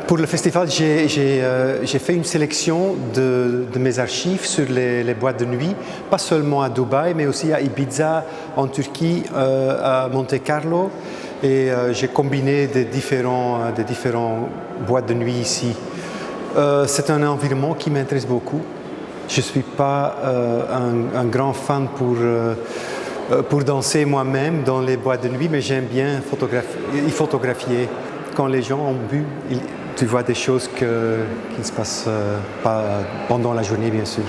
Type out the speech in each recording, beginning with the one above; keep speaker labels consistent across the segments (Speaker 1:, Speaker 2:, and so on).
Speaker 1: Pour le festival, j'ai fait une sélection de mes archives sur les boîtes de nuit, pas seulement à Dubaï, mais aussi à Ibiza, en Turquie, à Monte Carlo. Et j'ai combiné des différents boîtes de nuit ici. C'est un environnement qui m'intéresse beaucoup. Je ne suis pas un grand fan pour danser moi-même dans les boîtes de nuit, mais j'aime bien photographier. Quand les gens ont bu, tu vois des choses qui ne se passent pas pendant la journée, bien sûr.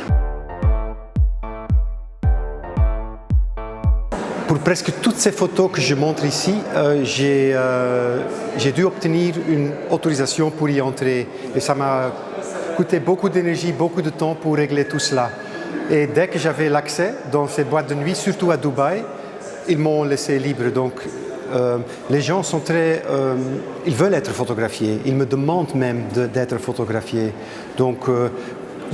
Speaker 1: Pour presque toutes ces photos que je montre ici, j'ai dû obtenir une autorisation pour y entrer. Et ça m'a coûté beaucoup d'énergie, beaucoup de temps pour régler tout cela. Et dès que j'avais l'accès dans ces boîtes de nuit, surtout à Dubaï, ils m'ont laissé libre. Donc, les gens sont ils veulent être photographiés. Ils me demandent même d'être photographiés. Donc,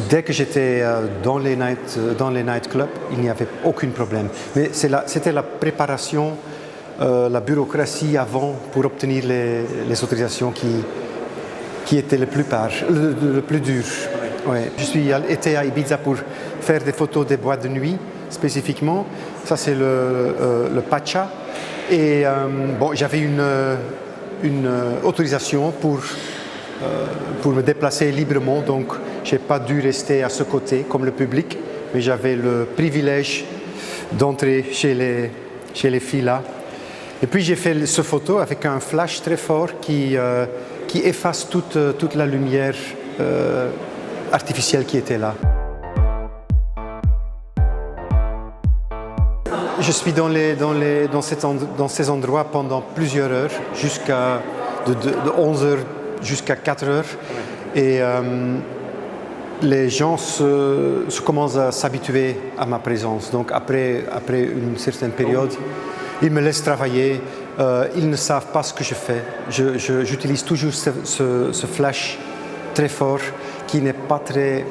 Speaker 1: dès que j'étais dans les nightclubs, il n'y avait aucun problème. Mais c'était la préparation, la bureaucratie avant pour obtenir les autorisations qui était le plus dur. Ouais. Je suis été à Ibiza pour faire des photos des boîtes de nuit spécifiquement. Ça c'est le Pacha. Et j'avais une autorisation pour me déplacer librement, donc je n'ai pas dû rester à ce côté comme le public, mais j'avais le privilège d'entrer chez les filles là. Et puis j'ai fait ce photo avec un flash très fort qui efface toute la lumière artificielle qui était là. Je suis dans ces endroits pendant plusieurs heures, de 11 heures jusqu'à 4 heures. Et les gens commencent à s'habituer à ma présence. Donc après une certaine période, ils me laissent travailler. Ils ne savent pas ce que je fais. J'utilise toujours ce flash très fort qui n'est pas très,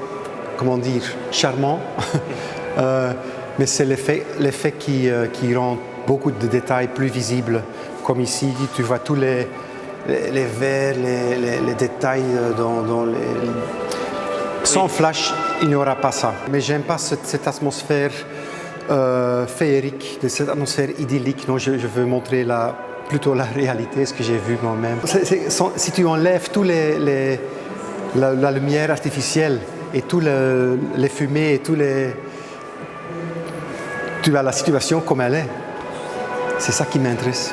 Speaker 1: comment dire, charmant. Mais c'est l'effet qui rend beaucoup de détails plus visibles. Comme ici, tu vois tous les verres, les détails dans les... Sans flash, il n'y aura pas ça. Mais j'aime pas cette atmosphère féerique, cette atmosphère idyllique. Non, je veux montrer plutôt la réalité, ce que j'ai vu moi-même. Si tu enlèves toute la lumière artificielle et toutes les fumées et tu as la situation comme elle est. C'est ça qui m'intéresse.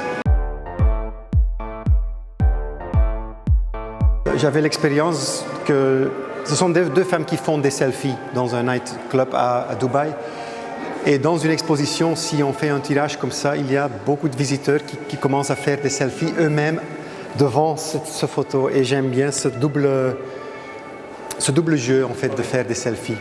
Speaker 1: J'avais l'expérience que ce sont deux femmes qui font des selfies dans un nightclub à Dubaï. Et dans une exposition, si on fait un tirage comme ça, il y a beaucoup de visiteurs qui commencent à faire des selfies eux-mêmes devant cette photo. Et j'aime bien ce double jeu en fait de faire des selfies.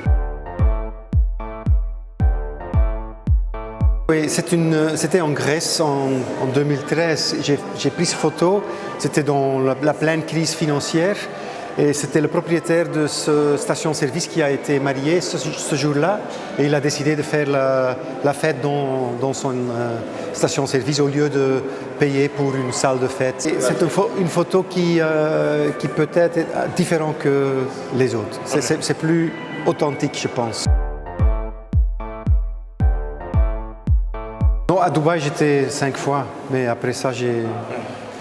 Speaker 1: Oui, c'était en Grèce en 2013. J'ai pris cette photo, c'était dans la pleine crise financière et c'était le propriétaire de cette station-service qui a été marié ce jour-là et il a décidé de faire la fête dans son station-service au lieu de payer pour une salle de fête. C'est une photo qui peut être différente que les autres. C'est plus authentique, je pense. Non, à Dubaï, j'étais 5 fois, mais après ça,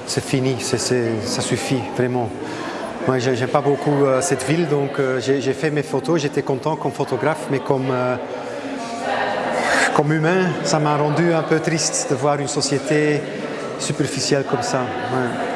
Speaker 1: c'est fini, ça suffit, vraiment. Moi, j'aime pas beaucoup cette ville, donc j'ai fait mes photos, j'étais content comme photographe, mais comme humain, ça m'a rendu un peu triste de voir une société superficielle comme ça. Ouais.